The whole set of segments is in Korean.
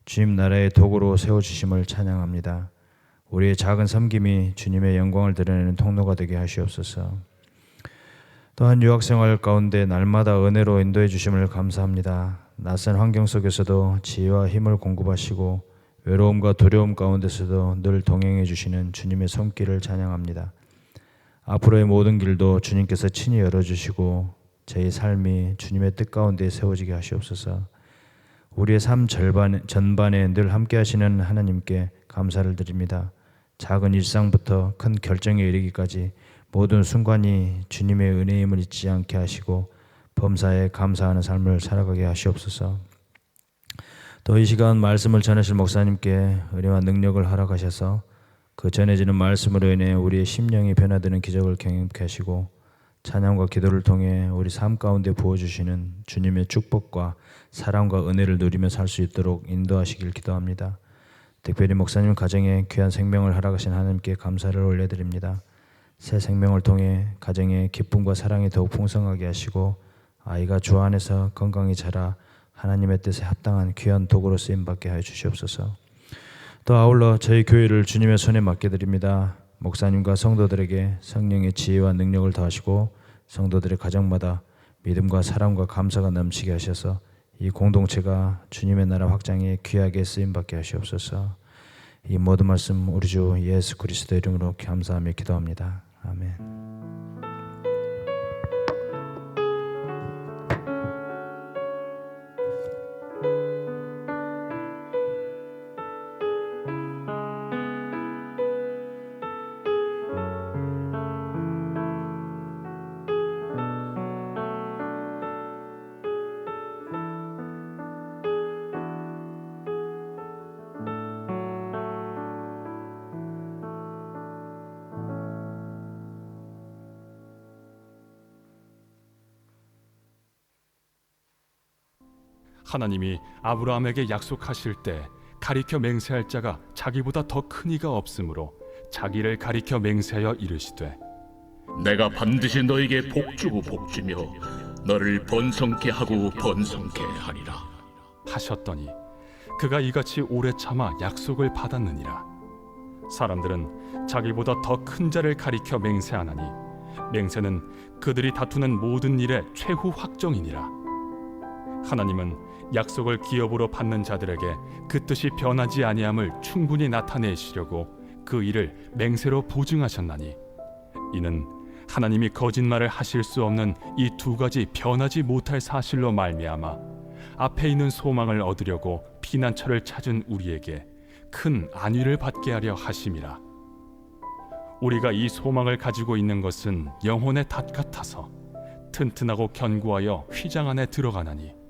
주님 나라의 도구로 세워주심을 찬양합니다. 우리의 작은 섬김이 주님의 영광을 드러내는 통로가 되게 하시옵소서. 또한 유학생활 가운데 날마다 은혜로 인도해 주심을 감사합니다. 낯선 환경 속에서도 지혜와 힘을 공급하시고 외로움과 두려움 가운데서도 늘 동행해 주시는 주님의 손길을 찬양합니다. 앞으로의 모든 길도 주님께서 친히 열어주시고 저희 삶이 주님의 뜻 가운데 세워지게 하시옵소서. 우리의 삶 전반에 늘 함께 하시는 하나님께 감사를 드립니다. 작은 일상부터 큰 결정에 이르기까지 모든 순간이 주님의 은혜임을 잊지 않게 하시고 범사에 감사하는 삶을 살아가게 하시옵소서. 또 이 시간 말씀을 전하실 목사님께 은혜와 능력을 허락하셔서 그 전해지는 말씀으로 인해 우리의 심령이 변화되는 기적을 경험케 하시고 찬양과 기도를 통해 우리 삶 가운데 부어주시는 주님의 축복과 사랑과 은혜를 누리며 살 수 있도록 인도하시길 기도합니다. 특별히 목사님 가정에 귀한 생명을 허락하신 하나님께 감사를 올려드립니다. 새 생명을 통해 가정의 기쁨과 사랑이 더욱 풍성하게 하시고 아이가 주 안에서 건강히 자라 하나님의 뜻에 합당한 귀한 도구로 쓰임받게 하여 주시옵소서. 또 아울러 저희 교회를 주님의 손에 맡겨드립니다. 목사님과 성도들에게 성령의 지혜와 능력을 더하시고 성도들의 가정마다 믿음과 사랑과 감사가 넘치게 하셔서 이 공동체가 주님의 나라 확장에 귀하게 쓰임받게 하시옵소서. 이 모든 말씀 우리 주 예수 그리스도의 이름으로 감사하며 기도합니다. 아멘. 하나님이 아브라함에게 약속하실 때 가리켜 맹세할 자가 자기보다 더 큰 이가 없으므로 자기를 가리켜 맹세하여 이르시되 내가 반드시 너에게 복주고 복주며 너를 번성케 하고 번성케 하리라 하셨더니 그가 이같이 오래 참아 약속을 받았느니라. 사람들은 자기보다 더 큰 자를 가리켜 맹세하나니 맹세는 그들이 다투는 모든 일의 최후 확정이니라. 하나님은 약속을 기업으로 받는 자들에게 그 뜻이 변하지 아니함을 충분히 나타내시려고 그 일을 맹세로 보증하셨나니 이는 하나님이 거짓말을 하실 수 없는 이 두 가지 변하지 못할 사실로 말미암아 앞에 있는 소망을 얻으려고 피난처를 찾은 우리에게 큰 안위를 받게 하려 하심이라. 우리가 이 소망을 가지고 있는 것은 영혼의 닷 같아서 튼튼하고 견고하여 휘장 안에 들어가나니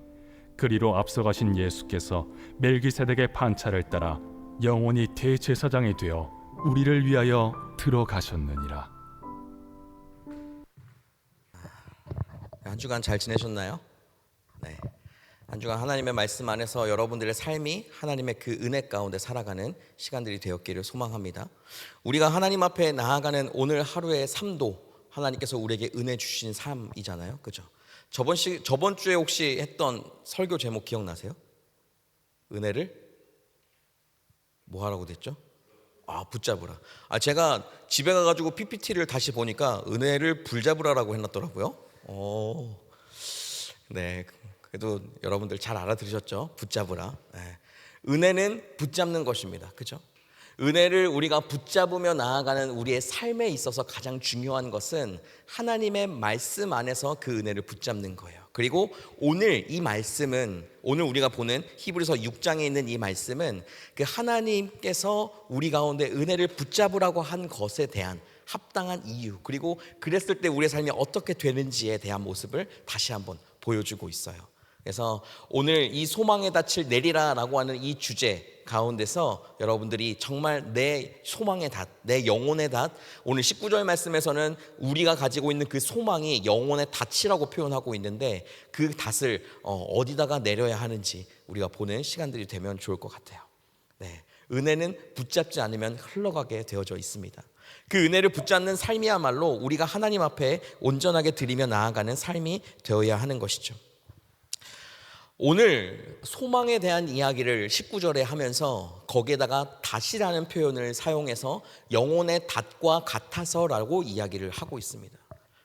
그리로 앞서가신 예수께서 멜기세덱의 판차를 따라 영원히 대제사장이 되어 우리를 위하여 들어가셨느니라. 한 주간 잘 지내셨나요? 네. 한 주간 하나님의 말씀 안에서 여러분들의 삶이 하나님의 그 은혜 가운데 살아가는 시간들이 되었기를 소망합니다. 우리가 하나님 앞에 나아가는 오늘 하루의 삶도 하나님께서 우리에게 은혜 주신 삶이잖아요. 그죠? 저번 주에 혹시 했던 설교 제목 기억나세요? 은혜를 뭐 하라고 됐죠? 붙잡으라. 제가 집에 가가지고 PPT를 다시 보니까 은혜를 불잡으라라고 해놨더라고요. 네, 그래도 여러분들 잘 알아들으셨죠? 붙잡으라. 네. 은혜는 붙잡는 것입니다. 그죠? 은혜를 우리가 붙잡으며 나아가는 우리의 삶에 있어서 가장 중요한 것은 하나님의 말씀 안에서 그 은혜를 붙잡는 거예요. 그리고 오늘 이 말씀은, 오늘 우리가 보는 히브리서 6장에 있는 이 말씀은 그 하나님께서 우리 가운데 은혜를 붙잡으라고 한 것에 대한 합당한 이유, 그리고 그랬을 때 우리의 삶이 어떻게 되는지에 대한 모습을 다시 한번 보여주고 있어요. 그래서 오늘 이 소망의 닻을 내리라라고 하는 이 주제 가운데서 여러분들이 정말 내 소망의 닻, 내 영혼의 닻, 오늘 19절 말씀에서는 우리가 가지고 있는 그 소망이 영혼의 닻이라고 표현하고 있는데 그 닻을 어디다가 내려야 하는지 우리가 보는 시간들이 되면 좋을 것 같아요. 네, 은혜는 붙잡지 않으면 흘러가게 되어져 있습니다. 그 은혜를 붙잡는 삶이야말로 우리가 하나님 앞에 온전하게 드리며 나아가는 삶이 되어야 하는 것이죠. 오늘 소망에 대한 이야기를 19절에 하면서 거기에다가 닷이라는 표현을 사용해서 영혼의 닷과 같아서라고 이야기를 하고 있습니다.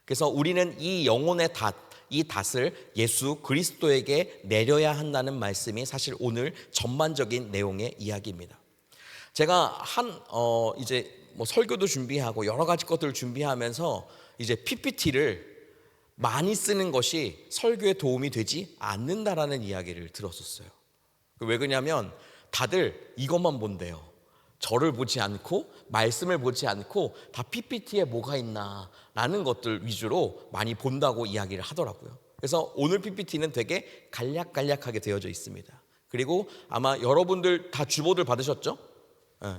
그래서 우리는 이 영혼의 닷, 이 닷을 예수 그리스도에게 내려야 한다는 말씀이 사실 오늘 전반적인 내용의 이야기입니다. 제가 이제 설교도 준비하고 여러 가지 것들을 준비하면서 이제 PPT를 많이 쓰는 것이 설교에 도움이 되지 않는다라는 이야기를 들었었어요. 왜 그러냐면 다들 이것만 본대요. 저를 보지 않고 말씀을 보지 않고 다 PPT에 뭐가 있나 라는 것들 위주로 많이 본다고 이야기를 하더라고요. 그래서 오늘 PPT는 되게 간략간략하게 되어져 있습니다. 그리고 아마 여러분들 다 주보들 받으셨죠?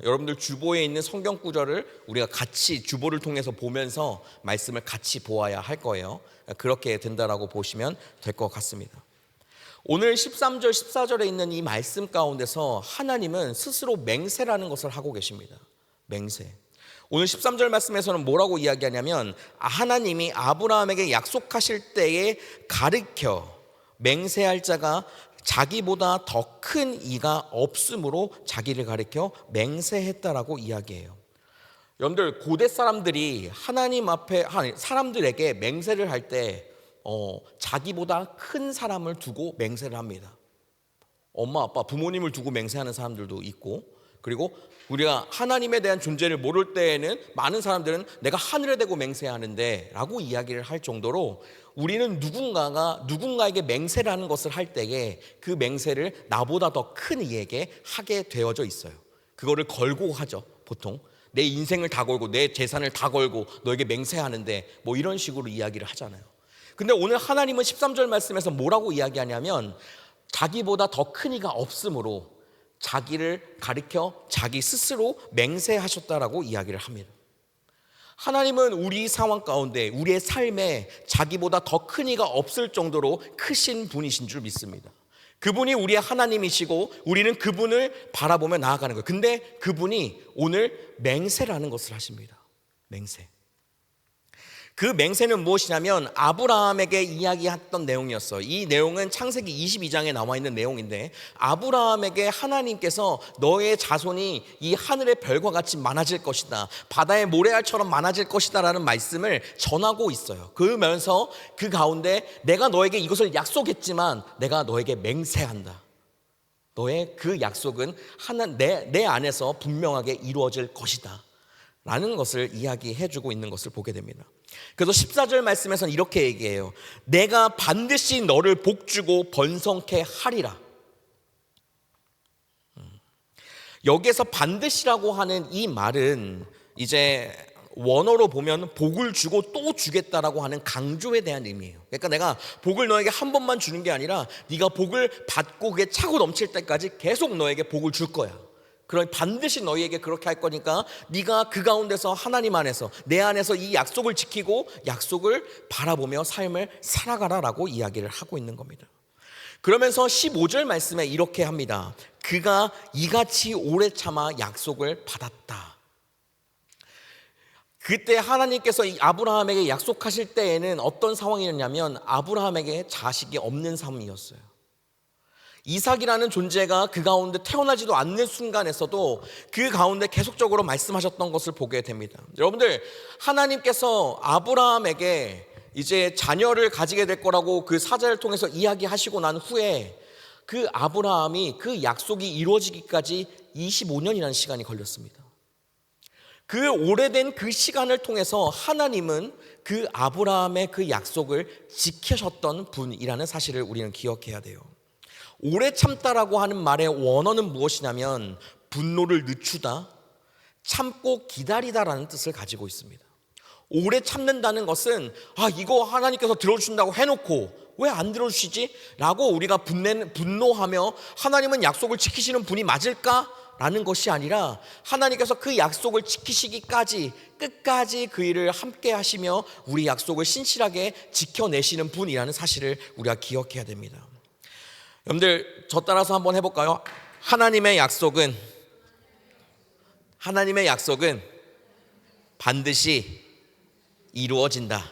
여러분들 주보에 있는 성경 구절을 우리가 같이 주보를 통해서 보면서 말씀을 같이 보아야 할 거예요. 그렇게 된다라고 보시면 될 것 같습니다. 오늘 13절 14절에 있는 이 말씀 가운데서 하나님은 스스로 맹세라는 것을 하고 계십니다. 맹세. 오늘 13절 말씀에서는 뭐라고 이야기하냐면 하나님이 아브라함에게 약속하실 때에 가르쳐 맹세할 자가 자기보다 더 큰 이가 없으므로 자기를 가리켜 맹세했다라고 이야기해요. 여러분들 고대 사람들이 하나님 앞에 사람들에게 맹세를 할 때 자기보다 큰 사람을 두고 맹세를 합니다. 엄마 아빠 부모님을 두고 맹세하는 사람들도 있고, 그리고 우리가 하나님에 대한 존재를 모를 때에는 많은 사람들은 내가 하늘에 대고 맹세하는데 라고 이야기를 할 정도로 우리는 누군가에게 맹세를 하는 것을 할 때에 그 맹세를 나보다 더 큰 이에게 하게 되어져 있어요. 그거를 걸고 하죠. 보통 내 인생을 다 걸고 내 재산을 다 걸고 너에게 맹세하는데 뭐 이런 식으로 이야기를 하잖아요. 근데 오늘 하나님은 13절 말씀에서 뭐라고 이야기하냐면 자기보다 더 큰 이가 없으므로 자기를 가리켜 자기 스스로 맹세하셨다라고 이야기를 합니다. 하나님은 우리 상황 가운데 우리의 삶에 자기보다 더 큰 이가 없을 정도로 크신 분이신 줄 믿습니다. 그분이 우리의 하나님이시고 우리는 그분을 바라보며 나아가는 거예요. 근데 그분이 오늘 맹세라는 것을 하십니다. 맹세. 그 맹세는 무엇이냐면 아브라함에게 이야기했던 내용이었어요. 이 내용은 창세기 22장에 나와 있는 내용인데 나에게 하나님께서 너의 자손이 이 하늘의 별과 같이 많아질 것이다, 바다의 모래알처럼 많아질 것이다 라는 말씀을 전하고 있어요. 그러면서 그 가운데 내가 너에게 이것을 약속했지만 내가 너에게 맹세한다. 너의 그 약속은 내 안에서 분명하게 이루어질 것이다 라는 것을 이야기해주고 있는 것을 보게 됩니다. 그래서 14절 말씀에서는 이렇게 얘기해요. 내가 반드시 너를 복주고 번성케 하리라. 여기에서 반드시라고 하는 이 말은 이제 원어로 보면 복을 주고 또 주겠다라고 하는 강조에 대한 의미예요. 그러니까 내가 복을 너에게 한 번만 주는 게 아니라 네가 복을 받고 그게 차고 넘칠 때까지 계속 너에게 복을 줄 거야. 그럼 반드시 너희에게 그렇게 할 거니까 네가 그 가운데서 하나님 안에서 내 안에서 이 약속을 지키고 약속을 바라보며 삶을 살아가라라고 이야기를 하고 있는 겁니다. 그러면서 15절 말씀에 이렇게 합니다. 그가 이같이 오래 참아 약속을 받았다. 그때 하나님께서 이 아브라함에게 약속하실 때에는 어떤 상황이었냐면 아브라함에게 자식이 없는 삶이었어요. 이삭이라는 존재가 그 가운데 태어나지도 않는 순간에서도 그 가운데 계속적으로 말씀하셨던 것을 보게 됩니다. 여러분들, 하나님께서 아브라함에게 이제 자녀를 가지게 될 거라고 그 사자를 통해서 이야기하시고 난 후에 그 아브라함이 그 약속이 이루어지기까지 25년이라는 시간이 걸렸습니다. 그 오래된 그 시간을 통해서 하나님은 그 아브라함의 그 약속을 지키셨던 분이라는 사실을 우리는 기억해야 돼요. 오래 참다라고 하는 말의 원어는 무엇이냐면 분노를 늦추다, 참고 기다리다라는 뜻을 가지고 있습니다. 오래 참는다는 것은 이거 하나님께서 들어주신다고 해놓고 왜 안 들어주시지? 라고 우리가 분노하며 하나님은 약속을 지키시는 분이 맞을까? 라는 것이 아니라 하나님께서 그 약속을 지키시기까지 끝까지 그 일을 함께 하시며 우리 약속을 신실하게 지켜내시는 분이라는 사실을 우리가 기억해야 됩니다. 여러분들, 저 따라서 한번 해볼까요? 하나님의 약속은 반드시 이루어진다.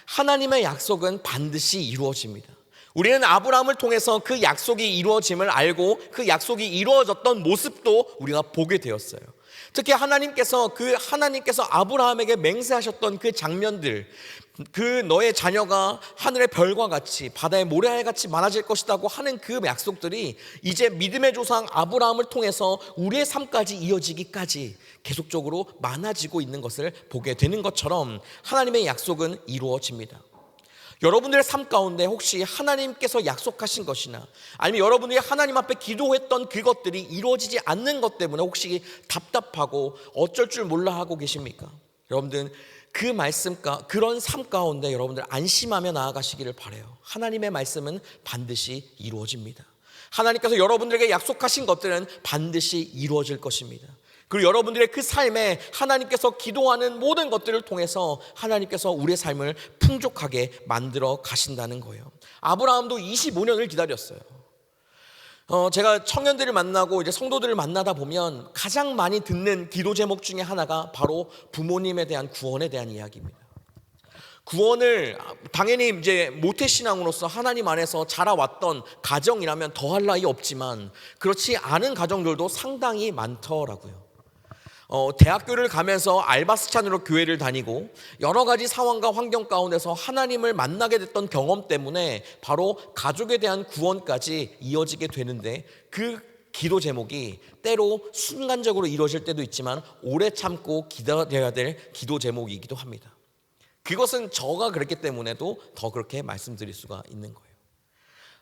하나님의 약속은 반드시 이루어집니다. 우리는 아브라함을 통해서 그 약속이 이루어짐을 알고 그 약속이 이루어졌던 모습도 우리가 보게 되었어요. 특히 하나님께서 아브라함에게 맹세하셨던 그 장면들, 그 너의 자녀가 하늘의 별과 같이 바다의 모래알 같이 많아질 것이라고 하는 그 약속들이 이제 믿음의 조상 아브라함을 통해서 우리의 삶까지 이어지기까지 계속적으로 많아지고 있는 것을 보게 되는 것처럼 하나님의 약속은 이루어집니다. 여러분들의 삶 가운데 혹시 하나님께서 약속하신 것이나 아니면 여러분들이 하나님 앞에 기도했던 그것들이 이루어지지 않는 것 때문에 혹시 답답하고 어쩔 줄 몰라 하고 계십니까? 여러분들은 그 말씀과 그런 삶 가운데 여러분들 안심하며 나아가시기를 바라요. 하나님의 말씀은 반드시 이루어집니다. 하나님께서 여러분들에게 약속하신 것들은 반드시 이루어질 것입니다. 그리고 여러분들의 그 삶에 하나님께서 기도하는 모든 것들을 통해서 하나님께서 우리의 삶을 풍족하게 만들어 가신다는 거예요. 아브라함도 25년을 기다렸어요. 제가 청년들을 만나고 이제 성도들을 만나다 보면 가장 많이 듣는 기도 제목 중에 하나가 바로 부모님에 대한 구원에 대한 이야기입니다. 구원을 당연히 이제 모태신앙으로서 하나님 안에서 자라왔던 가정이라면 더할 나위 없지만 그렇지 않은 가정들도 상당히 많더라고요. 대학교를 가면서 알바스찬으로 교회를 다니고 여러 가지 상황과 환경 가운데서 하나님을 만나게 됐던 경험 때문에 바로 가족에 대한 구원까지 이어지게 되는데 그 기도 제목이 때로 순간적으로 이루어질 때도 있지만 오래 참고 기다려야 될 기도 제목이기도 합니다. 그것은 저가 그랬기 때문에도 더 그렇게 말씀드릴 수가 있는 거예요.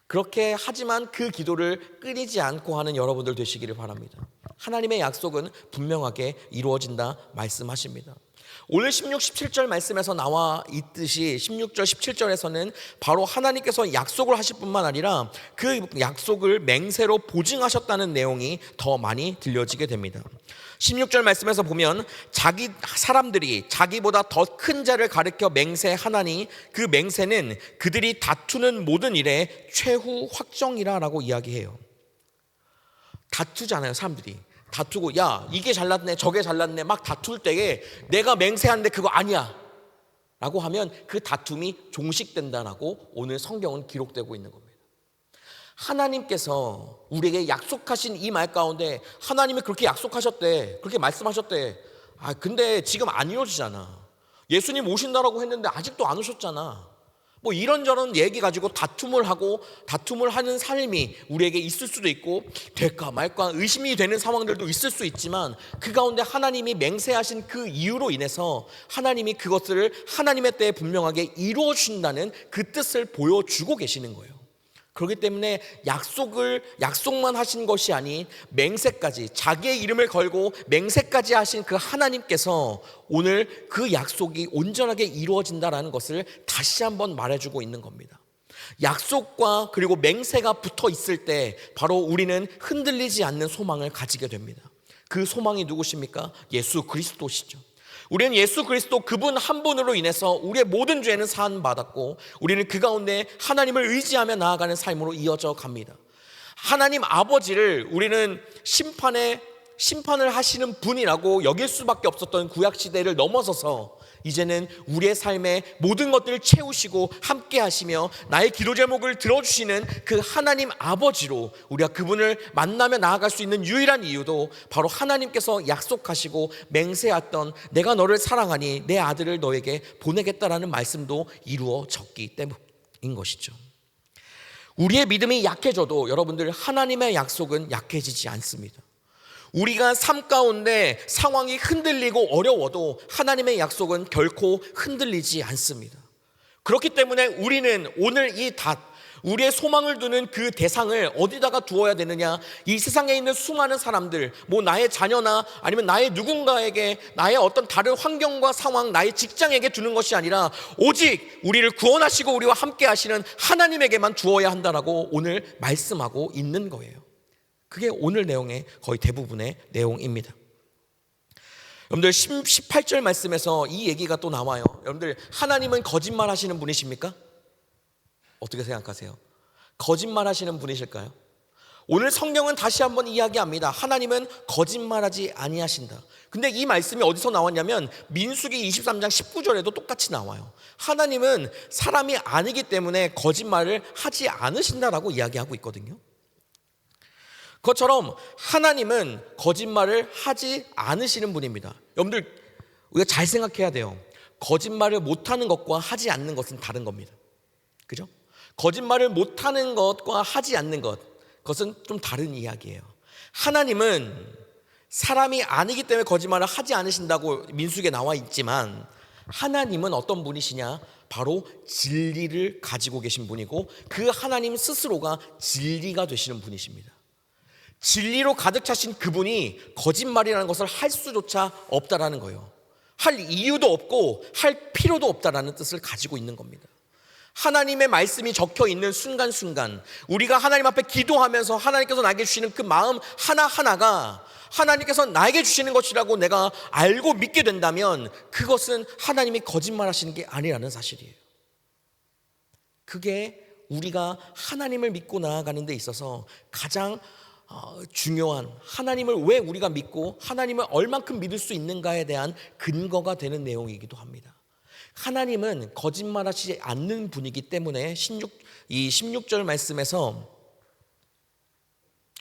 그렇게 하지만 그 기도를 끊이지 않고 하는 여러분들 되시기를 바랍니다. 하나님의 약속은 분명하게 이루어진다 말씀하십니다. 오늘 16, 17절 말씀에서 나와 있듯이 16절, 17절에서는 바로 하나님께서 약속을 하실 뿐만 아니라 그 약속을 맹세로 보증하셨다는 내용이 더 많이 들려지게 됩니다. 16절 말씀에서 보면 사람들이 자기보다 더 큰 자를 가리켜 맹세하나니 그 맹세는 그들이 다투는 모든 일의 최후 확정이라고 이야기해요. 다투잖아요. 사람들이 다투고 야 이게 잘났네 저게 잘났네 막 다툴 때에 내가 맹세하는데 그거 아니야 라고 하면 그 다툼이 종식된다라고 오늘 성경은 기록되고 있는 겁니다. 하나님께서 우리에게 약속하신 이 말 가운데 하나님이 그렇게 약속하셨대, 그렇게 말씀하셨대. 근데 지금 안 이루어지잖아. 예수님 오신다라고 했는데 아직도 안 오셨잖아. 뭐 이런저런 얘기 가지고 다툼을 하는 삶이 우리에게 있을 수도 있고 될까 말까 의심이 되는 상황들도 있을 수 있지만 그 가운데 하나님이 맹세하신 그 이유로 인해서 하나님이 그것들을 하나님의 때에 분명하게 이루어 주신다는 그 뜻을 보여주고 계시는 거예요. 그렇기 때문에 약속만 하신 것이 아닌 맹세까지 자기의 이름을 걸고 맹세까지 하신 그 하나님께서 오늘 그 약속이 온전하게 이루어진다라는 것을 다시 한번 말해주고 있는 겁니다. 약속과 그리고 맹세가 붙어 있을 때 바로 우리는 흔들리지 않는 소망을 가지게 됩니다. 그 소망이 누구십니까? 예수 그리스도시죠. 우리는 예수 그리스도 그분 한 분으로 인해서 우리의 모든 죄는 사함받았고 우리는 그 가운데 하나님을 의지하며 나아가는 삶으로 이어져 갑니다. 하나님 아버지를 우리는 심판을 하시는 분이라고 여길 수밖에 없었던 구약시대를 넘어서서 이제는 우리의 삶에 모든 것들을 채우시고 함께 하시며 나의 기도 제목을 들어주시는 그 하나님 아버지로 우리가 그분을 만나며 나아갈 수 있는 유일한 이유도 바로 하나님께서 약속하시고 맹세했던 내가 너를 사랑하니 내 아들을 너에게 보내겠다라는 말씀도 이루어졌기 때문인 것이죠. 우리의 믿음이 약해져도 여러분들 하나님의 약속은 약해지지 않습니다. 우리가 삶 가운데 상황이 흔들리고 어려워도 하나님의 약속은 결코 흔들리지 않습니다. 그렇기 때문에 우리는 오늘 우리의 소망을 두는 그 대상을 어디다가 두어야 되느냐? 이 세상에 있는 수많은 사람들, 나의 자녀나 아니면 나의 누군가에게, 나의 어떤 다른 환경과 상황, 나의 직장에게 두는 것이 아니라 오직 우리를 구원하시고 우리와 함께 하시는 하나님에게만 두어야 한다라고 오늘 말씀하고 있는 거예요. 그게 오늘 내용의 거의 대부분의 내용입니다. 여러분들 18절 말씀에서 이 얘기가 또 나와요. 여러분들 하나님은 거짓말 하시는 분이십니까? 어떻게 생각하세요? 거짓말 하시는 분이실까요? 오늘 성경은 다시 한번 이야기합니다. 하나님은 거짓말하지 아니하신다. 근데 이 말씀이 어디서 나왔냐면 민수기 23장 19절에도 똑같이 나와요. 하나님은 사람이 아니기 때문에 거짓말을 하지 않으신다라고 이야기하고 있거든요. 그것처럼 하나님은 거짓말을 하지 않으시는 분입니다. 여러분들 우리가 잘 생각해야 돼요. 거짓말을 못하는 것과 하지 않는 것은 다른 겁니다. 그죠? 거짓말을 못하는 것과 하지 않는 것, 그것은 좀 다른 이야기예요. 하나님은 사람이 아니기 때문에 거짓말을 하지 않으신다고 민수기에 나와 있지만, 하나님은 어떤 분이시냐? 바로 진리를 가지고 계신 분이고 그 하나님 스스로가 진리가 되시는 분이십니다. 진리로 가득 차신 그분이 거짓말이라는 것을 할 수조차 없다라는 거예요. 할 이유도 없고 할 필요도 없다라는 뜻을 가지고 있는 겁니다. 하나님의 말씀이 적혀 있는 순간순간, 우리가 하나님 앞에 기도하면서 하나님께서 나에게 주시는 그 마음 하나하나가 하나님께서 나에게 주시는 것이라고 내가 알고 믿게 된다면 그것은 하나님이 거짓말하시는 게 아니라는 사실이에요. 그게 우리가 하나님을 믿고 나아가는 데 있어서 가장 중요한, 하나님을 왜 우리가 믿고 하나님을 얼만큼 믿을 수 있는가에 대한 근거가 되는 내용이기도 합니다. 하나님은 거짓말하시지 않는 분이기 때문에 16절 말씀에서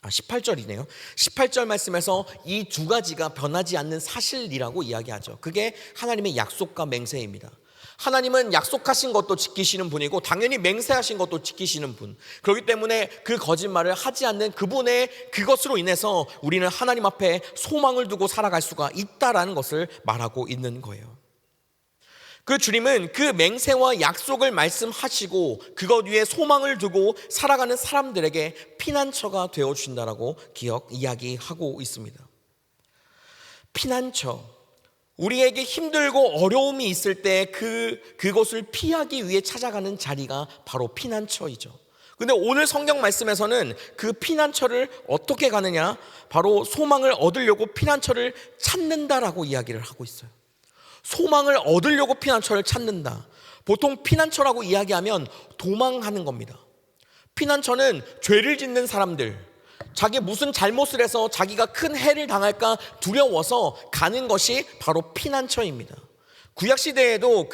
18절이네요. 18절 말씀에서 이 두 가지가 변하지 않는 사실이라고 이야기하죠. 그게 하나님의 약속과 맹세입니다. 하나님은 약속하신 것도 지키시는 분이고 당연히 맹세하신 것도 지키시는 분. 그렇기 때문에 그 거짓말을 하지 않는 그분의 그것으로 인해서 우리는 하나님 앞에 소망을 두고 살아갈 수가 있다라는 것을 말하고 있는 거예요. 그 주님은 그 맹세와 약속을 말씀하시고 그것 위에 소망을 두고 살아가는 사람들에게 피난처가 되어주신다라고 이야기하고 있습니다. 피난처, 우리에게 힘들고 어려움이 있을 때 그것을 피하기 위해 찾아가는 자리가 바로 피난처이죠. 근데 오늘 성경 말씀에서는 그 피난처를 어떻게 가느냐? 바로 소망을 얻으려고 피난처를 찾는다라고 이야기를 하고 있어요. 소망을 얻으려고 피난처를 찾는다. 보통 피난처라고 이야기하면 도망하는 겁니다. 피난처는 죄를 짓는 사람들, 자기 무슨 잘못을 해서 자기가 큰 해를 당할까 두려워서 가는 것이 바로 피난처입니다. 구약 시대에도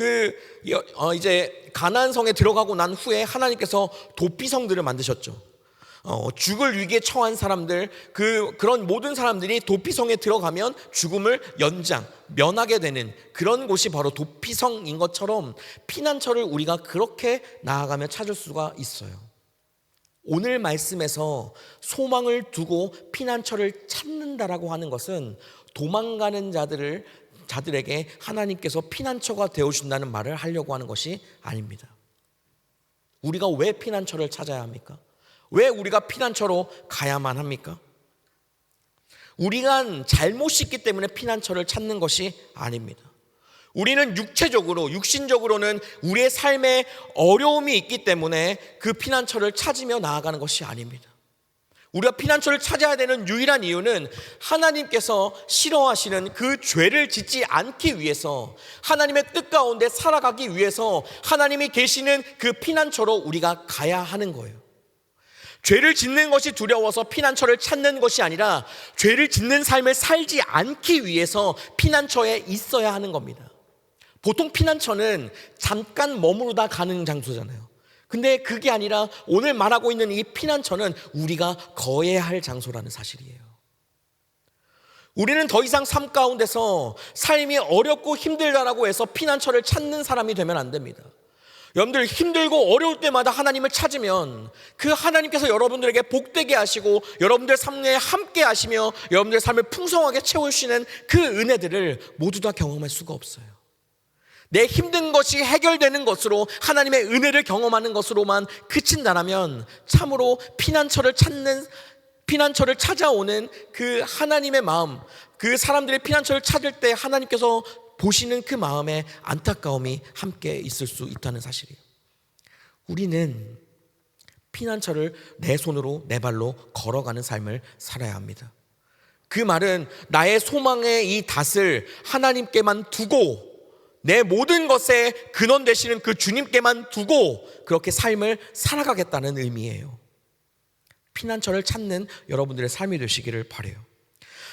이제 가나안 성에 들어가고 난 후에 하나님께서 도피성들을 만드셨죠. 죽을 위기에 처한 사람들, 그런 모든 사람들이 도피성에 들어가면 죽음을 면하게 되는 그런 곳이 바로 도피성인 것처럼 피난처를 우리가 그렇게 나아가며 찾을 수가 있어요. 오늘 말씀에서 소망을 두고 피난처를 찾는다라고 하는 것은 도망가는 자들에게 하나님께서 피난처가 되어준다는 말을 하려고 하는 것이 아닙니다. 우리가 왜 피난처를 찾아야 합니까? 왜 우리가 피난처로 가야만 합니까? 우리가 잘못이 있기 때문에 피난처를 찾는 것이 아닙니다. 우리는 육신적으로는 우리의 삶에 어려움이 있기 때문에 그 피난처를 찾으며 나아가는 것이 아닙니다. 우리가 피난처를 찾아야 되는 유일한 이유는 하나님께서 싫어하시는 그 죄를 짓지 않기 위해서, 하나님의 뜻 가운데 살아가기 위해서 하나님이 계시는 그 피난처로 우리가 가야 하는 거예요. 죄를 짓는 것이 두려워서 피난처를 찾는 것이 아니라 죄를 짓는 삶을 살지 않기 위해서 피난처에 있어야 하는 겁니다. 보통 피난처는 잠깐 머무르다 가는 장소잖아요. 근데 그게 아니라 오늘 말하고 있는 이 피난처는 우리가 거해야 할 장소라는 사실이에요. 우리는 더 이상 삶 가운데서 삶이 어렵고 힘들다라고 해서 피난처를 찾는 사람이 되면 안 됩니다. 여러분들 힘들고 어려울 때마다 하나님을 찾으면 그 하나님께서 여러분들에게 복되게 하시고 여러분들 삶에 함께 하시며 여러분들 삶을 풍성하게 채우시는 그 은혜들을 모두 다 경험할 수가 없어요. 내 힘든 것이 해결되는 것으로 하나님의 은혜를 경험하는 것으로만 그친다라면 참으로 피난처를 찾아오는 그 하나님의 마음, 그 사람들의 피난처를 찾을 때 하나님께서 보시는 그 마음에 안타까움이 함께 있을 수 있다는 사실이에요. 우리는 피난처를 내 손으로 내 발로 걸어가는 삶을 살아야 합니다. 그 말은 나의 소망의 이 닷을 하나님께만 두고 내 모든 것에 근원 되시는 그 주님께만 두고 그렇게 삶을 살아가겠다는 의미예요. 피난처를 찾는 여러분들의 삶이 되시기를 바라요.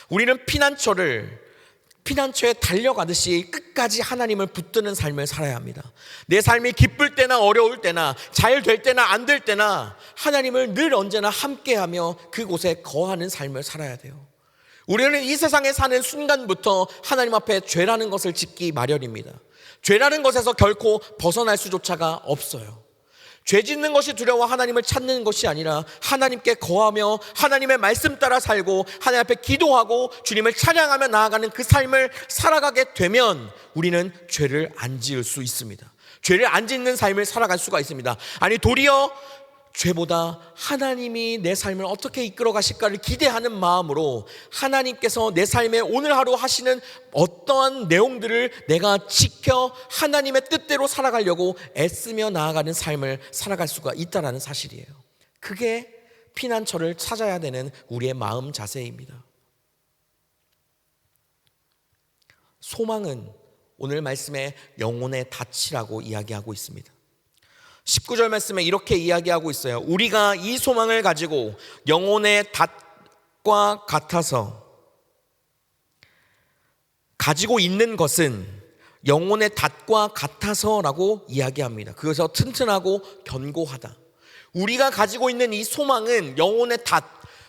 우리는 피난처에 달려가듯이 끝까지 하나님을 붙드는 삶을 살아야 합니다. 내 삶이 기쁠 때나 어려울 때나 잘 될 때나 안 될 때나 하나님을 늘 언제나 함께하며 그곳에 거하는 삶을 살아야 돼요. 우리는 이 세상에 사는 순간부터 하나님 앞에 죄라는 것을 짓기 마련입니다. 죄라는 것에서 결코 벗어날 수조차가 없어요. 죄 짓는 것이 두려워 하나님을 찾는 것이 아니라 하나님께 거하며 하나님의 말씀 따라 살고 하나님 앞에 기도하고 주님을 찬양하며 나아가는 그 삶을 살아가게 되면 우리는 죄를 안 지을 수 있습니다. 죄를 안 짓는 삶을 살아갈 수가 있습니다. 아니, 도리어 죄보다 하나님이 내 삶을 어떻게 이끌어 가실까를 기대하는 마음으로 하나님께서 내 삶에 오늘 하루 하시는 어떠한 내용들을 내가 지켜 하나님의 뜻대로 살아가려고 애쓰며 나아가는 삶을 살아갈 수가 있다는 사실이에요. 그게 피난처를 찾아야 되는 우리의 마음 자세입니다. 소망은 오늘 말씀에 영혼의 닻이라고 이야기하고 있습니다. 19절 말씀에 이렇게 이야기하고 있어요. 우리가 이 소망을 가지고 영혼의 닻과 같아서 가지고 있는 것은 영혼의 닻과 같아서라고 이야기합니다. 그래서 튼튼하고 견고하다. 우리가 가지고 있는 이 소망은 영혼의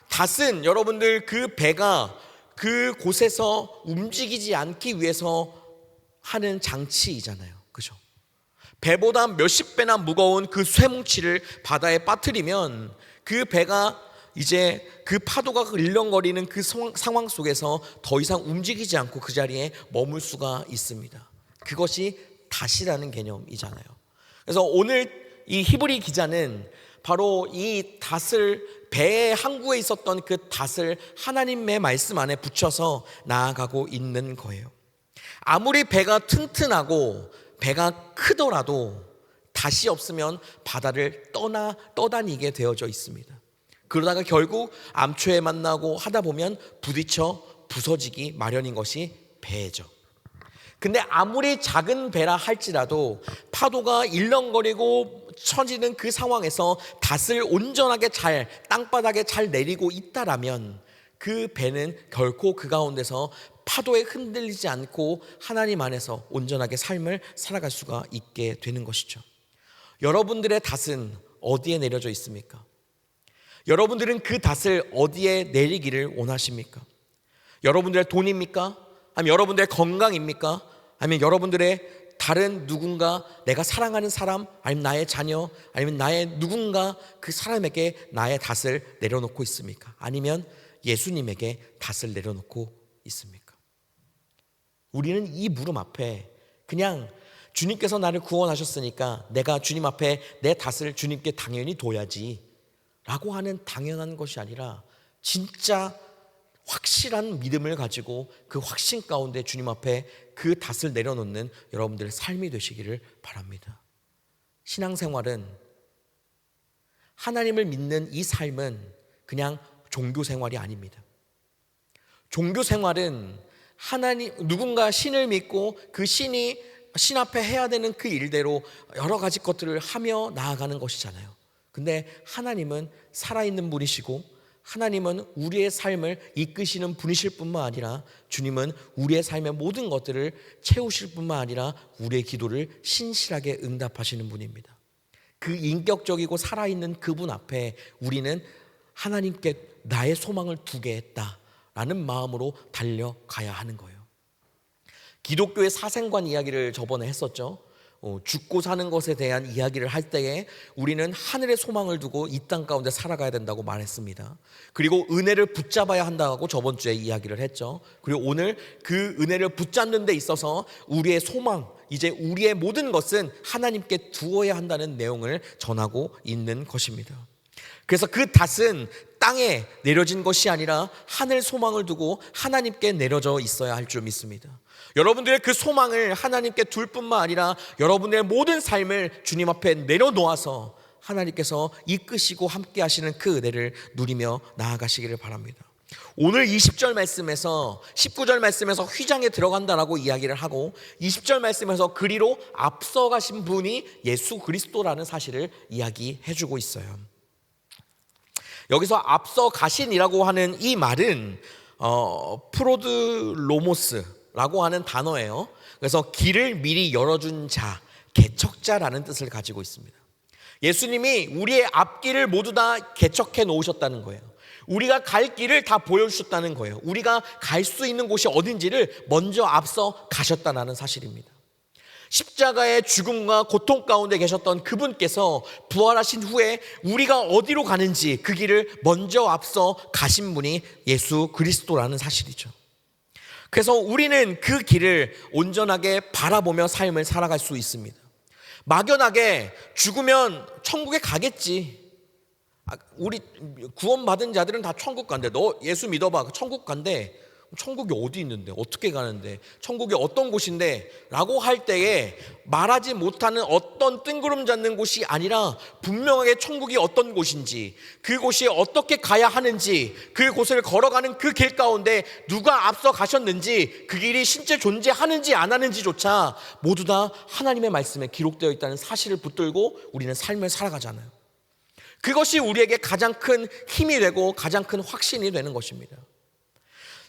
닷은 여러분들 그 배가 그 곳에서 움직이지 않기 위해서 하는 장치이잖아요. 그죠? 배보다 몇십 배나 무거운 그 쇠뭉치를 바다에 빠뜨리면 그 배가 이제 그 파도가 일렁거리는 그 상황 속에서 더 이상 움직이지 않고 그 자리에 머물 수가 있습니다. 그것이 닷이라는 개념이잖아요. 그래서 오늘 이 히브리 기자는 바로 이 닷을 배의 항구에 있었던 그 닷을 하나님의 말씀 안에 붙여서 나아가고 있는 거예요. 아무리 배가 튼튼하고 배가 크더라도 닷이 없으면 바다를 떠다니게 되어져 있습니다. 그러다가 결국 암초에 만나고 하다 보면 부딪혀 부서지기 마련인 것이 배죠. 근데 아무리 작은 배라 할지라도 파도가 일렁거리고 쳐지는 그 상황에서 닷을 온전하게 잘 땅바닥에 잘 내리고 있다라면 그 배는 결코 그 가운데서 파도에 흔들리지 않고 하나님 안에서 온전하게 삶을 살아갈 수가 있게 되는 것이죠. 여러분들의 닷은 어디에 내려져 있습니까? 여러분들은 그 닷을 어디에 내리기를 원하십니까? 여러분들의 돈입니까? 아니면 여러분들의 건강입니까? 아니면 여러분들의 다른 누군가, 내가 사랑하는 사람, 아니면 나의 자녀, 아니면 나의 누군가 그 사람에게 나의 닷을 내려놓고 있습니까? 아니면 예수님에게 닷을 내려놓고 있습니까? 우리는 이 물음 앞에 그냥 주님께서 나를 구원하셨으니까 내가 주님 앞에 내 닷을 주님께 당연히 둬야지 라고 하는 당연한 것이 아니라 진짜 확실한 믿음을 가지고 그 확신 가운데 주님 앞에 그 닷을 내려놓는 여러분들의 삶이 되시기를 바랍니다. 신앙생활은, 하나님을 믿는 이 삶은 그냥 종교생활이 아닙니다. 종교생활은 누군가 신을 믿고 그 신이 신 앞에 해야 되는 그 일대로 여러 가지 것들을 하며 나아가는 것이잖아요. 근데 하나님은 살아있는 분이시고 하나님은 우리의 삶을 이끄시는 분이실 뿐만 아니라 주님은 우리의 삶의 모든 것들을 채우실 뿐만 아니라 우리의 기도를 신실하게 응답하시는 분입니다. 그 인격적이고 살아있는 그분 앞에 우리는 하나님께 나의 소망을 두게 했다라는 마음으로 달려가야 하는 거예요. 기독교의 사생관 이야기를 저번에 했었죠. 죽고 사는 것에 대한 이야기를 할 때에 우리는 하늘의 소망을 두고 이 땅 가운데 살아가야 된다고 말했습니다. 그리고 은혜를 붙잡아야 한다고 저번 주에 이야기를 했죠. 그리고 오늘 그 은혜를 붙잡는 데 있어서 우리의 소망, 이제 우리의 모든 것은 하나님께 두어야 한다는 내용을 전하고 있는 것입니다. 그래서 그 닷은 땅에 내려진 것이 아니라 하늘 소망을 두고 하나님께 내려져 있어야 할 줄 믿습니다. 여러분들의 그 소망을 하나님께 둘 뿐만 아니라 여러분의 모든 삶을 주님 앞에 내려놓아서 하나님께서 이끄시고 함께 하시는 그 은혜를 누리며 나아가시기를 바랍니다. 오늘 20절 말씀에서 19절 말씀에서 휘장에 들어간다라고 이야기를 하고 20절 말씀에서 그리로 앞서가신 분이 예수 그리스도라는 사실을 이야기해주고 있어요. 여기서 앞서 가신이라고 하는 이 말은 프로드로모스라고 하는 단어예요. 그래서 길을 미리 열어준 자, 개척자라는 뜻을 가지고 있습니다. 예수님이 우리의 앞길을 모두 다 개척해 놓으셨다는 거예요. 우리가 갈 길을 다 보여주셨다는 거예요. 우리가 갈 수 있는 곳이 어딘지를 먼저 앞서 가셨다는 사실입니다. 십자가의 죽음과 고통 가운데 계셨던 그분께서 부활하신 후에 우리가 어디로 가는지 그 길을 먼저 앞서 가신 분이 예수 그리스도라는 사실이죠. 그래서 우리는 그 길을 온전하게 바라보며 삶을 살아갈 수 있습니다. 막연하게 죽으면 천국에 가겠지. 우리 구원받은 자들은 다 천국 간대. 너 예수 믿어봐. 천국 간대. 천국이 어디 있는데? 어떻게 가는데? 천국이 어떤 곳인데? 라고 할 때에 말하지 못하는 어떤 뜬구름 잡는 곳이 아니라 분명하게 천국이 어떤 곳인지, 그곳이 어떻게 가야 하는지, 그곳을 걸어가는 그 길 가운데 누가 앞서 가셨는지, 그 길이 실제 존재하는지 안 하는지조차 모두 다 하나님의 말씀에 기록되어 있다는 사실을 붙들고 우리는 삶을 살아가잖아요. 그것이 우리에게 가장 큰 힘이 되고 가장 큰 확신이 되는 것입니다.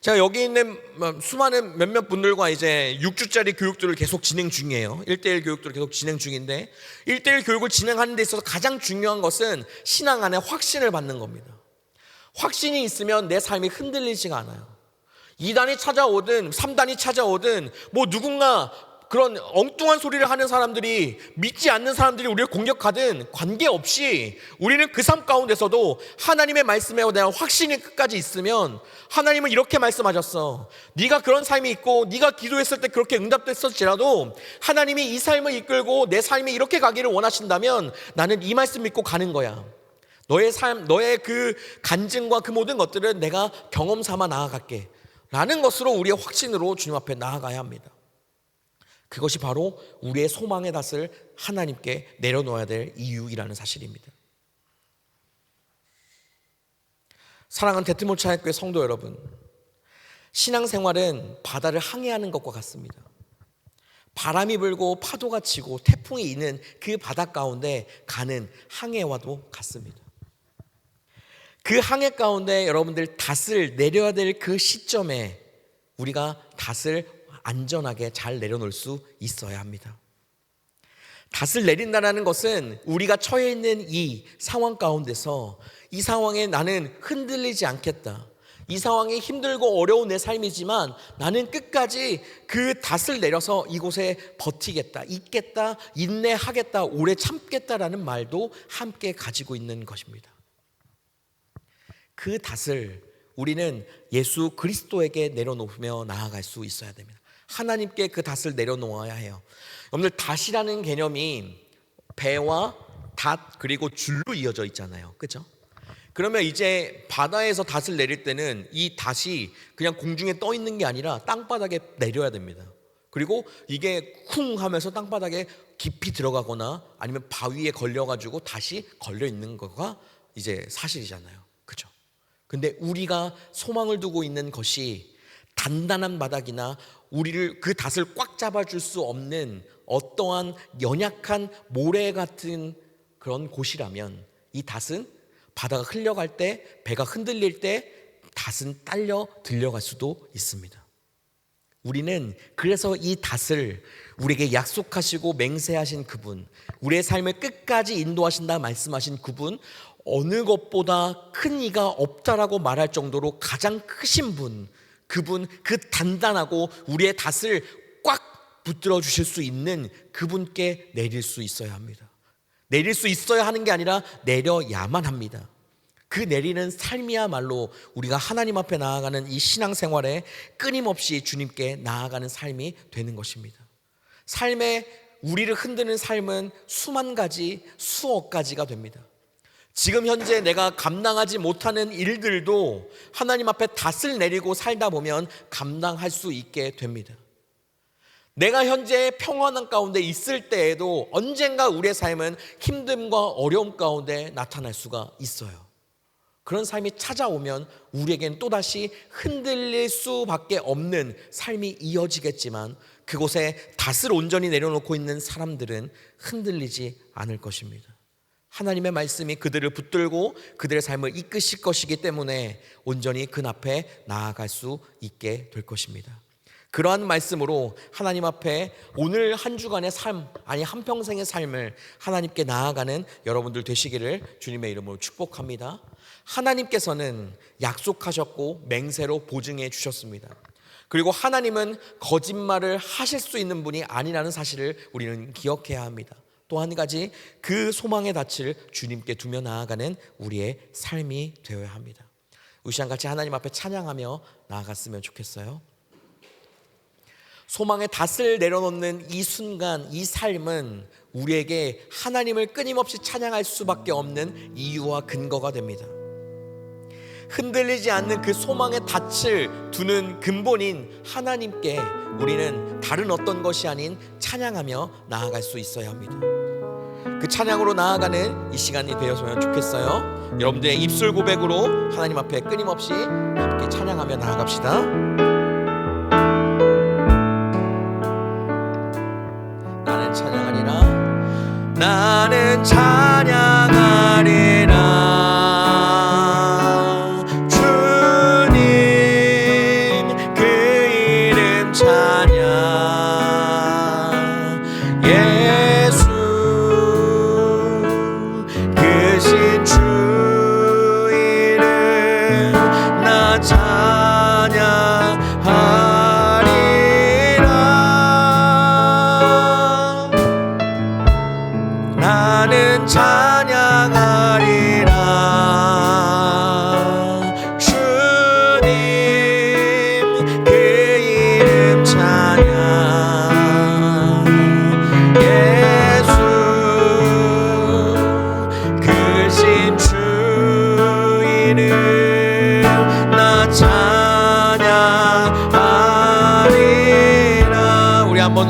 제가 여기 있는 수많은 몇몇 분들과 이제 6주짜리 교육들을 계속 진행 중이에요. 1:1 교육들을 계속 진행 중인데 1:1 교육을 진행하는 데 있어서 가장 중요한 것은 신앙 안에 확신을 받는 겁니다. 확신이 있으면 내 삶이 흔들리지가 않아요. 2단이 찾아오든 3단이 찾아오든 뭐 누군가 그런 엉뚱한 소리를 하는 사람들이, 믿지 않는 사람들이 우리를 공격하든 관계없이 우리는 그 삶 가운데서도 하나님의 말씀에 대한 확신이 끝까지 있으면, 하나님은 이렇게 말씀하셨어. 네가 그런 삶이 있고 네가 기도했을 때 그렇게 응답됐을지라도 하나님이 이 삶을 이끌고 내 삶이 이렇게 가기를 원하신다면 나는 이 말씀 믿고 가는 거야. 너의 삶, 너의 그 간증과 그 모든 것들은 내가 경험 삼아 나아갈게 라는 것으로 우리의 확신으로 주님 앞에 나아가야 합니다. 그것이 바로 우리의 소망의 닷을 하나님께 내려놓아야 될 이유이라는 사실입니다. 사랑하는 데트몰 찬양교회 성도 여러분, 신앙생활은 바다를 항해하는 것과 같습니다. 바람이 불고 파도가 치고 태풍이 있는 그 바다 가운데 가는 항해와도 같습니다. 그 항해 가운데 여러분들 닷을 내려야 될 그 시점에 우리가 닷을 안전하게 잘 내려놓을 수 있어야 합니다. 닷을 내린다는 것은 우리가 처해 있는 이 상황 가운데서 이 상황에 나는 흔들리지 않겠다. 이 상황이 힘들고 어려운 내 삶이지만 나는 끝까지 그 닷을 내려서 이곳에 버티겠다, 있겠다, 인내하겠다, 오래 참겠다라는 말도 함께 가지고 있는 것입니다. 그 닷을 우리는 예수 그리스도에게 내려놓으며 나아갈 수 있어야 됩니다. 하나님께 그 닷을 내려놓아야 해요. 여러분들, 닷이라는 개념이 배와 닷 그리고 줄로 이어져 있잖아요. 그렇죠? 그러면 이제 바다에서 닷을 내릴 때는 이 닷이 그냥 공중에 떠 있는 게 아니라 땅바닥에 내려야 됩니다. 그리고 이게 쿵 하면서 땅바닥에 깊이 들어가거나 아니면 바위에 걸려가지고 닷이 걸려 있는 거가 이제 사실이잖아요. 그렇죠? 근데 우리가 소망을 두고 있는 것이 단단한 바닥이나 우리를 그 닷을 꽉 잡아줄 수 없는 어떠한 연약한 모래 같은 그런 곳이라면 이 닷은 바다가 흘려갈 때, 배가 흔들릴 때 닷은 딸려 들려갈 수도 있습니다. 우리는 그래서 이 닷을 우리에게 약속하시고 맹세하신 그분, 우리의 삶을 끝까지 인도하신다 말씀하신 그분, 어느 것보다 큰 이가 없다라고 말할 정도로 가장 크신 분, 그분, 그 단단하고 우리의 닷을 꽉 붙들어 주실 수 있는 그분께 내릴 수 있어야 합니다. 내릴 수 있어야 하는 게 아니라 내려야만 합니다. 그 내리는 삶이야말로 우리가 하나님 앞에 나아가는 이 신앙생활에 끊임없이 주님께 나아가는 삶이 되는 것입니다. 삶에 우리를 흔드는 삶은 수만 가지, 수억 가지가 됩니다. 지금 현재 내가 감당하지 못하는 일들도 하나님 앞에 닷을 내리고 살다 보면 감당할 수 있게 됩니다. 내가 현재 평안한 가운데 있을 때에도 언젠가 우리의 삶은 힘듦과 어려움 가운데 나타날 수가 있어요. 그런 삶이 찾아오면 우리에겐 또다시 흔들릴 수밖에 없는 삶이 이어지겠지만 그곳에 닷을 온전히 내려놓고 있는 사람들은 흔들리지 않을 것입니다. 하나님의 말씀이 그들을 붙들고 그들의 삶을 이끄실 것이기 때문에 온전히 그 앞에 나아갈 수 있게 될 것입니다. 그러한 말씀으로 하나님 앞에 오늘 한 주간의 삶, 아니 한평생의 삶을 하나님께 나아가는 여러분들 되시기를 주님의 이름으로 축복합니다. 하나님께서는 약속하셨고 맹세로 보증해 주셨습니다. 그리고 하나님은 거짓말을 하실 수 있는 분이 아니라는 사실을 우리는 기억해야 합니다. 또 한 가지, 그 소망의 닻을 주님께 두며 나아가는 우리의 삶이 되어야 합니다. 우리 시간 같이 하나님 앞에 찬양하며 나아갔으면 좋겠어요. 소망의 닻을 내려놓는 이 순간, 이 삶은 우리에게 하나님을 끊임없이 찬양할 수밖에 없는 이유와 근거가 됩니다. 흔들리지 않는 그 소망의 닻을 두는 근본인 하나님께 우리는 다른 어떤 것이 아닌 찬양하며 나아갈 수 있어야 합니다. 그 찬양으로 나아가는 이 시간이 되었으면 좋겠어요. 여러분들의 입술 고백으로 하나님 앞에 끊임없이 함께 찬양하며 나아갑시다. 나는 찬양하리라, 나는 찬양하리라.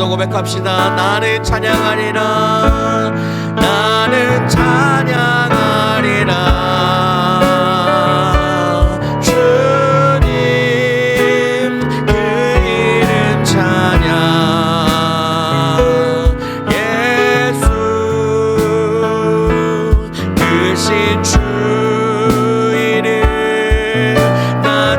고백합시다. 나는 찬양하리라, 나는 찬양하리라. 주님 그 이름 찬양. 예수 크신 주 이름 나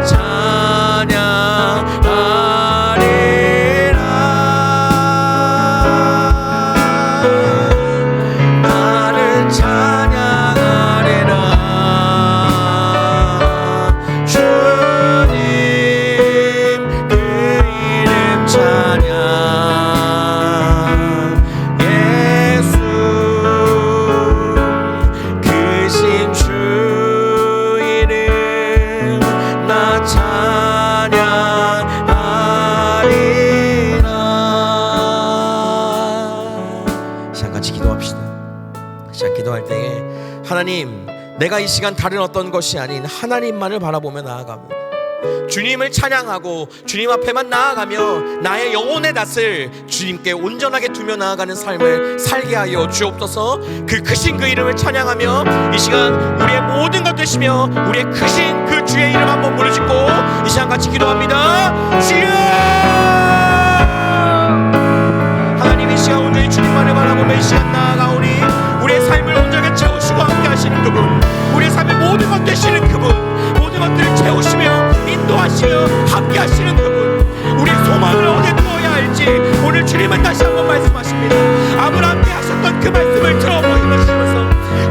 하나님, 내가 이 시간 다른 어떤 것이 아닌 하나님만을 바라보며 나아갑니다. 주님을 찬양하고 주님 앞에만 나아가며 나의 영혼의 낯을 주님께 온전하게 두며 나아가는 삶을 살게 하여 주옵소서. 그 크신 그 이름을 찬양하며 이 시간 우리의 모든 것 되시며 우리의 크신 그 주의 이름 한번 부르짖고 이 시간 같이 기도합니다. 주여! 하나님, 이 시간 온전히 주님만을 바라보며 이 시간 나아가오니 우리의 삶을 온전하게 채우시고 함께 하시는 그분, 우리의 삶의 모든 것 되시는 그분, 모든 것들을 채우시며 인도하시며 함께 하시는 그분, 우리의 소망을 어디에 두어야 할지 오늘 주님은 다시 한번 말씀하십니다. 아브라함께 하셨던 그 말씀을 들어보시면서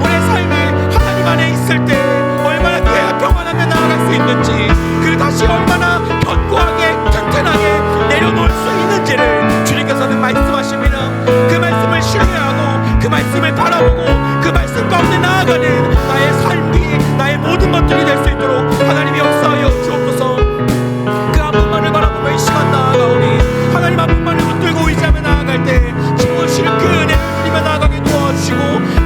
우리의 삶이 하나님 안에 있을 때 얼마나 교회가 평안하게 나아갈 수 있는지, 그 다시 얼마나 견고하게 튼튼하게 내려놓을 수 있는지를 주님께서는 말씀하십니다. 그 말씀을 신뢰하고 그 말씀을 바라보고 그 말씀 가운데 나아가는 나의 삶이, 나의 모든 것들이 될 수 있도록 하나님이 역사하여 주옵소서. 그 한 분만을 바라보며 이 시간 나아가오니 하나님 한 분만을 붙들고 의지하며 나아갈 때 주시는 그 은혜를 누리며 나아가게 도와주시고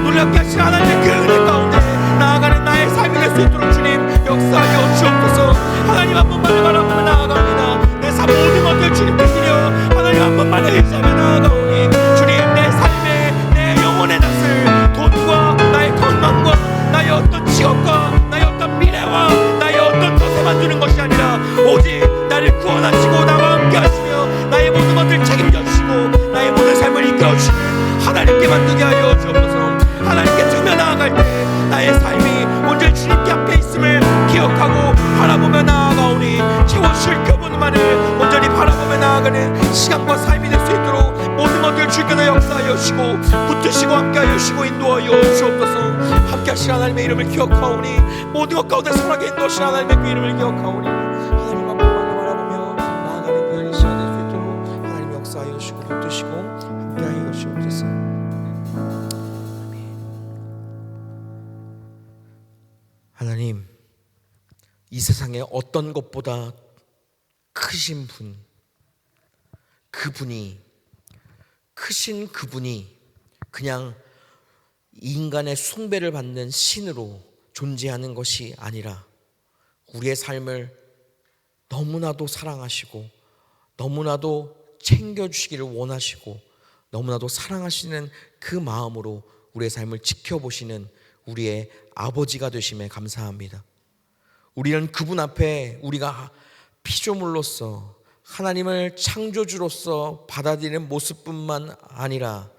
놀랍게 하시는 하나님의 그 은혜 가운데 나아가는 나의 삶이 될 수 있도록 주님 역사하여 주옵소서. 하나님 한 분만을 바라보며 나아갑니다. 내 삶 모든 것들 주님께 드려 하나님 한 분만을 의지하며 나아가오니 주님, 내 삶에 내 영혼의 낯을 돈과 나의 건강과 나의 어떤 직업과 나의 어떤 미래와 나의 어떤 것에만 두는 것이 아니라 오직 나를 구원하시고 나와 함께 하시며 나의 모든 것들을 책임져 주시고 나의 모든 삶을 이끌어 주시는 하나님께 만두게 하여 주옵소서. 하나님께 두며 나아갈 주님께서 역사하여 주시고 붙드시고 함께하여 주시고 인도하여 주옵소서. 함께하신 하나님의 이름을 기억하오니 모든 것 가운데 선하게 인도하신 하나님의 그 이름을 기억하오니 하나님 앞에만 바라보며 나아가는 그 시간 될 수 있도록 하나님 역사하여 주시고 붙드시고 함께하여 주옵소서. 하나님, 이 세상에 어떤 것보다 크신 분, 크신 그분이 그냥 인간의 숭배를 받는 신으로 존재하는 것이 아니라 우리의 삶을 너무나도 사랑하시고 너무나도 챙겨주시기를 원하시고 너무나도 사랑하시는 그 마음으로 우리의 삶을 지켜보시는 우리의 아버지가 되심에 감사합니다. 우리는 그분 앞에 우리가 피조물로서 하나님을 창조주로서 받아들이는 모습뿐만 아니라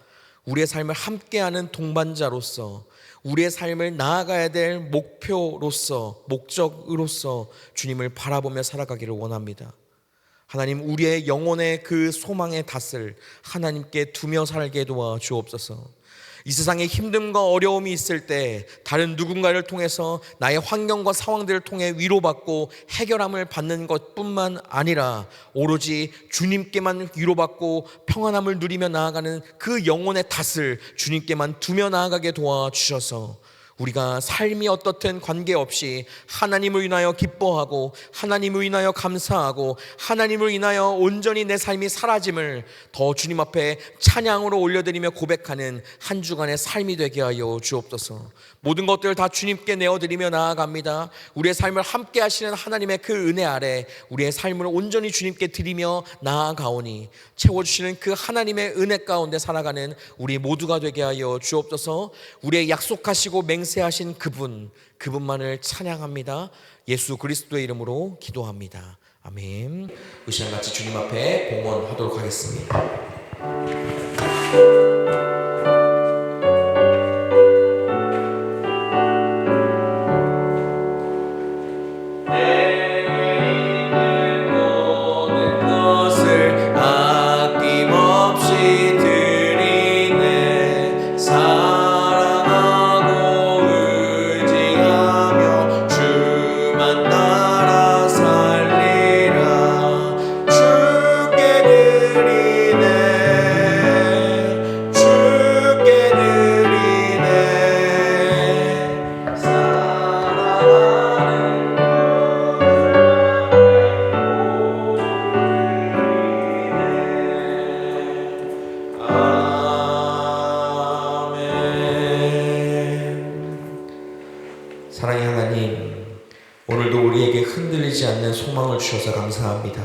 우리의 삶을 함께하는 동반자로서 우리의 삶을 나아가야 될 목적으로서 주님을 바라보며 살아가기를 원합니다. 하나님, 우리의 영혼의 그 소망의 닷을 하나님께 두며 살게 도와 주옵소서. 이 세상에 힘듦과 어려움이 있을 때 다른 누군가를 통해서 나의 환경과 상황들을 통해 위로받고 해결함을 받는 것뿐만 아니라 오로지 주님께만 위로받고 평안함을 누리며 나아가는 그 영혼의 닷을 주님께만 두며 나아가게 도와주셔서 우리가 삶이 어떻든 관계없이 하나님을 인하여 기뻐하고 하나님을 인하여 감사하고 하나님을 인하여 온전히 내 삶이 사라짐을 더 주님 앞에 찬양으로 올려드리며 고백하는 한 주간의 삶이 되게 하여 주옵소서. 모든 것들을 다 주님께 내어드리며 나아갑니다. 우리의 삶을 함께 하시는 하나님의 그 은혜 아래 우리의 삶을 온전히 주님께 드리며 나아가오니 채워주시는 그 하나님의 은혜 가운데 살아가는 우리 모두가 되게 하여 주옵소서. 우리의 약속하시고 맹세하신 그분만을 찬양합니다. 예수 그리스도의 이름으로 기도합니다. 아멘. 이 시간 같이 주님 앞에 봉헌하도록 하겠습니다. 사랑의 하나님, 오늘도 우리에게 흔들리지 않는 소망을 주셔서 감사합니다.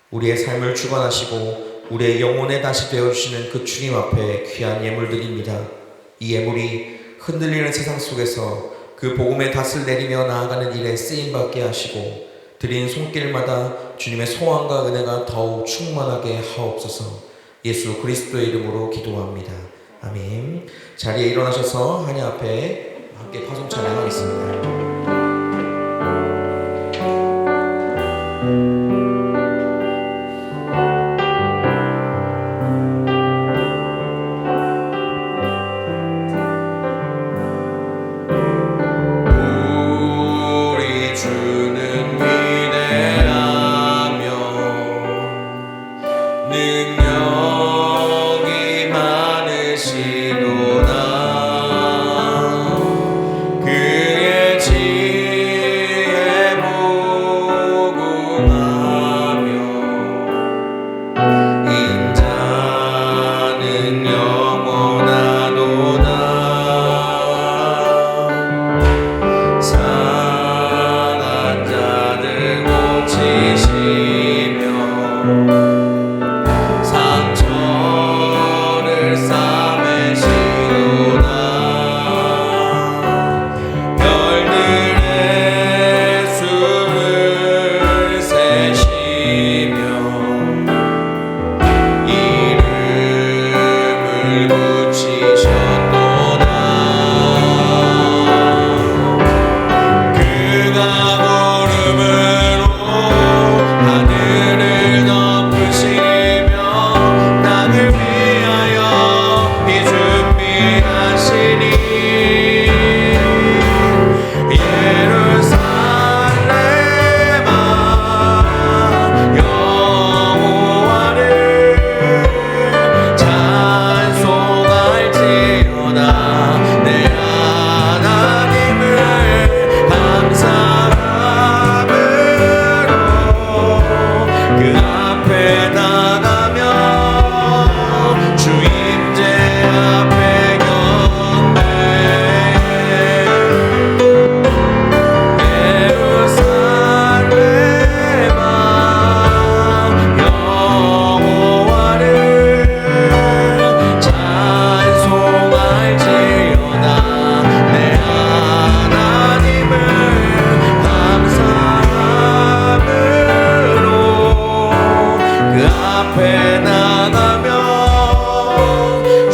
우리의 삶을 주관하시고 우리의 영혼의 다시 되어주시는 그 주님 앞에 귀한 예물 드립니다. 이 예물이 흔들리는 세상 속에서 그 복음의 닷을 내리며 나아가는 일에 쓰임받게 하시고 드린 손길마다 주님의 소원과 은혜가 더욱 충만하게 하옵소서. 예수 그리스도의 이름으로 기도합니다. 아멘. 자리에 일어나셔서 하나님 앞에 함께 파송 찬양하겠습니다. 그의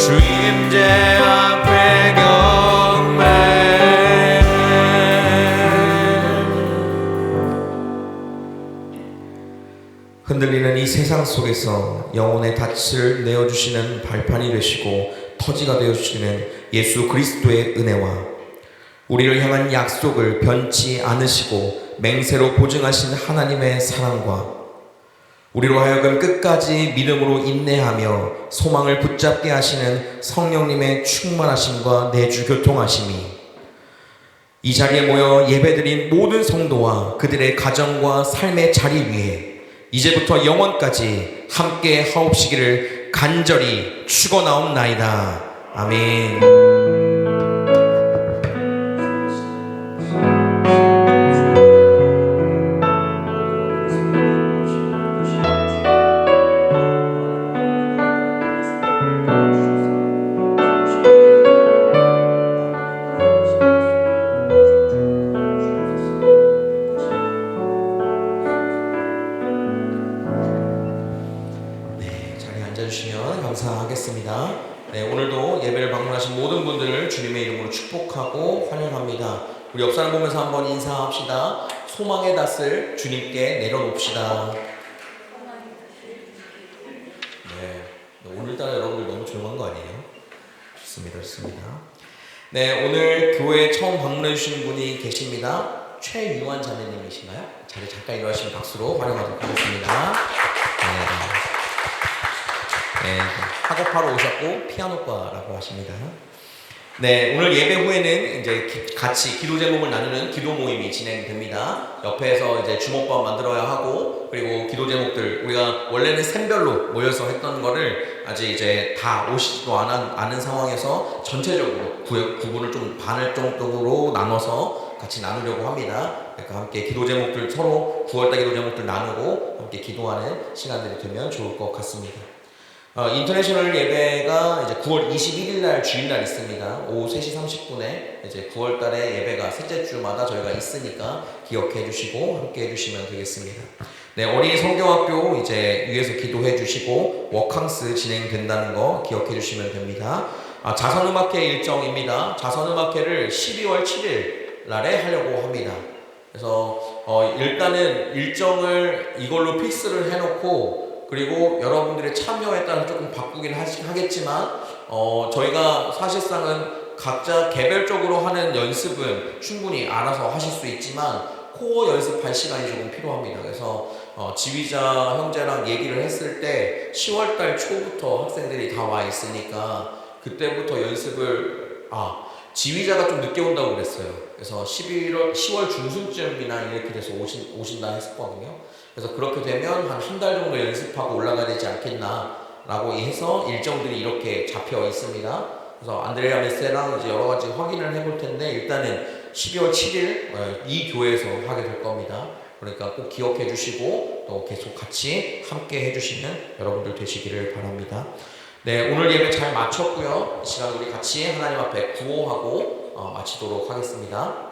주임제 앞에 경배. 흔들리는 이 세상 속에서 영혼의 닻을 내어주시는 발판이 되시고 터지가 되어주시는 예수 그리스도의 은혜와 우리를 향한 약속을 변치 않으시고 맹세로 보증하신 하나님의 사랑과 우리로 하여금 끝까지 믿음으로 인내하며 소망을 붙잡게 하시는 성령님의 충만하심과 내주 교통하심이 이 자리에 모여 예배드린 모든 성도와 그들의 가정과 삶의 자리 위에 이제부터 영원까지 함께 하옵시기를 간절히 축원하옵나이다. 아멘. 앉아주시면 감사하겠습니다. 네, 오늘도 예배를 방문하신 모든 분들을 주님의 이름으로 축복하고 환영합니다. 우리 옆 사람 보면서 한번 인사합시다. 소망의 닷을 주님께 내려놓읍시다. 네, 오늘따라 여러분들 너무 조용한 거 아니에요? 좋습니다, 좋습니다. 네, 오늘 교회에 처음 방문해 주신 분이 계십니다. 최유한 자매님이신가요? 자리 잠깐 일어나시면 박수로 환영하도록 하겠습니다. 네, 학업하러 오셨고 피아노과라고 하십니다. 네, 오늘 예배 후에는 이제 같이 기도 제목을 나누는 기도 모임이 진행됩니다. 옆에서 이제 주목법 만들어야 하고 그리고 기도 제목들 우리가 원래는 샘별로 모여서 했던 거를 아직 이제 다 오시지도 않은 상황에서 전체적으로 구분을 좀 반을 정도로 나눠서 같이 나누려고 합니다. 그러니까 함께 기도 제목들 서로 9월달 기도 제목들 나누고 함께 기도하는 시간들이 되면 좋을 것 같습니다. 인터내셔널 예배가 이제 9월 21일 날 주일날 있습니다. 오후 3시 30분에 이제 9월 달에 예배가 셋째 주마다 저희가 있으니까 기억해 주시고 함께 해 주시면 되겠습니다. 네, 어린이 성경학교 이제 위에서 기도해 주시고 워캉스 진행된다는 거 기억해 주시면 됩니다. 자선음악회 일정입니다. 자선음악회를 12월 7일 날에 하려고 합니다. 그래서 일단은 일정을 이걸로 픽스를 해놓고 그리고 여러분들의 참여에 따라 조금 바꾸긴 하겠지만 저희가 사실상은 각자 개별적으로 하는 연습은 충분히 알아서 하실 수 있지만 코어 연습할 시간이 조금 필요합니다. 그래서 지휘자 형제랑 얘기를 했을 때 10월달 초부터 학생들이 다 와 있으니까 그때부터 연습을 지휘자가 좀 늦게 온다고 그랬어요. 그래서 10월 중순쯤이나 이렇게 돼서 오신다 했었거든요. 그래서 그렇게 되면 한 달 정도 연습하고 올라가야 되지 않겠나라고 해서 일정들이 이렇게 잡혀 있습니다. 그래서 안드레아 메세랑 이제 여러 가지 확인을 해볼 텐데 일단은 12월 7일 이 교회에서 하게 될 겁니다. 그러니까 꼭 기억해 주시고 또 계속 같이 함께 해주시는 여러분들 되시기를 바랍니다. 네, 오늘 예배 잘 마쳤고요. 이 시간 우리 같이 하나님 앞에 구호하고 마치도록 하겠습니다.